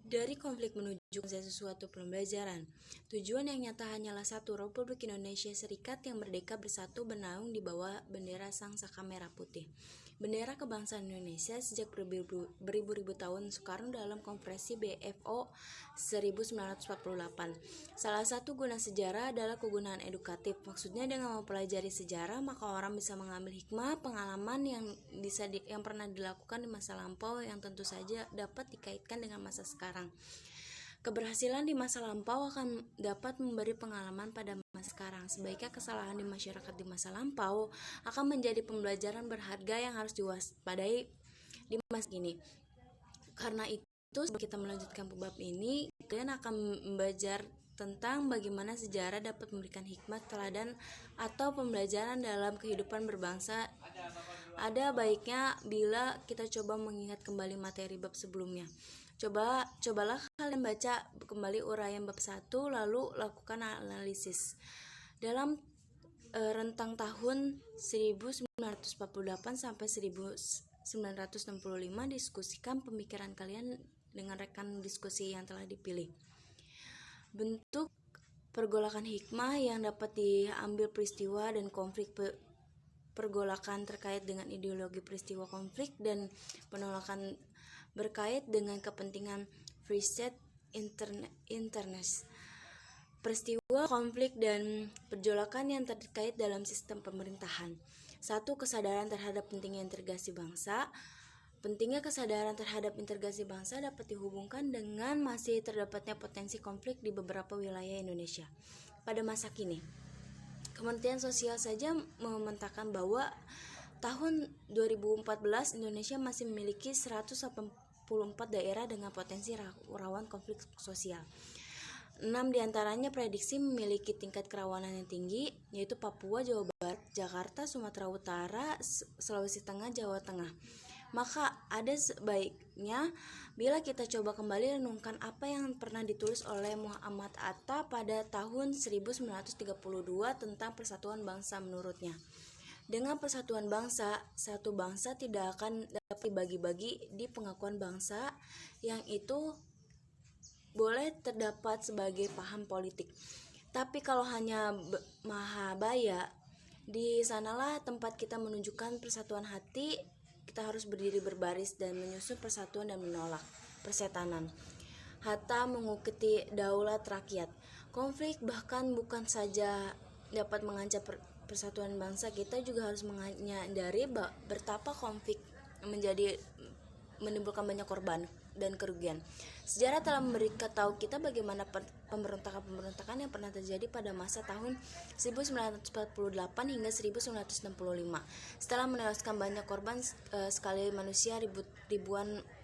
Dari konflik menuju sesuatu pembelajaran. Tujuan yang nyata hanyalah satu, Republik Indonesia Serikat yang merdeka bersatu bernaung di bawah bendera Sang Saka Merah Putih. Bendera kebangsaan Indonesia sejak beribu-ribu tahun Soekarno dalam Konferensi BFO 1948. Salah satu guna sejarah adalah kegunaan edukatif. Maksudnya dengan mempelajari sejarah, maka orang bisa mengambil hikmah pengalaman yang pernah dilakukan di masa lampau yang tentu saja dapat dikaitkan dengan masa sekarang. Keberhasilan di masa lampau akan dapat memberi pengalaman pada masa sekarang. Sebaiknya kesalahan di masyarakat di masa lampau akan menjadi pembelajaran berharga yang harus diwaspadai di masa kini. Karena itu, sebelum kita melanjutkan bab ini, kalian akan belajar tentang bagaimana sejarah dapat memberikan hikmat, teladan, atau pembelajaran dalam kehidupan berbangsa. Ada baiknya bila kita coba mengingat kembali materi bab sebelumnya. Cobalah kalian baca kembali uraian bab 1, lalu lakukan analisis. Dalam rentang tahun 1948 sampai 1965, diskusikan pemikiran kalian dengan rekan diskusi yang telah dipilih. Bentuk pergolakan hikmah yang dapat diambil peristiwa dan konflik pergolakan terkait dengan ideologi peristiwa konflik dan penolakan berkait dengan kepentingan free state interest. Peristiwa konflik dan pergolakan yang terkait dalam sistem pemerintahan. 1. Kesadaran terhadap pentingnya integrasi bangsa. Pentingnya kesadaran terhadap integrasi bangsa dapat dihubungkan dengan masih terdapatnya potensi konflik di beberapa wilayah Indonesia pada masa kini. Kementerian Sosial saja memetakan bahwa tahun 2014 Indonesia masih memiliki 184 daerah dengan potensi rawan konflik sosial. 6 diantaranya prediksi memiliki tingkat kerawanan yang tinggi, yaitu Papua, Jawa Barat, Jakarta, Sumatera Utara, Sulawesi Tengah, Jawa Tengah. Maka ada sebaiknya bila kita coba kembali renungkan apa yang pernah ditulis oleh Muhammad Atta pada tahun 1932 tentang persatuan bangsa menurutnya. Dengan persatuan bangsa, satu bangsa tidak akan dapat dibagi-bagi di pengakuan bangsa yang itu boleh terdapat sebagai paham politik. Tapi kalau hanya Mahabaya, di sanalah tempat kita menunjukkan persatuan hati. Kita harus berdiri berbaris dan menyusun persatuan dan menolak persetanan. Hatta mengikuti daulat rakyat. Konflik bahkan bukan saja dapat mengancam persatuan bangsa, kita juga harus menyadari betapa konflik menimbulkan banyak korban dan kerugian. Sejarah telah memberitahu kita bagaimana pemberontakan yang pernah terjadi pada masa tahun 1948 hingga 1965. Setelah menewaskan banyak korban sekali manusia, ribuan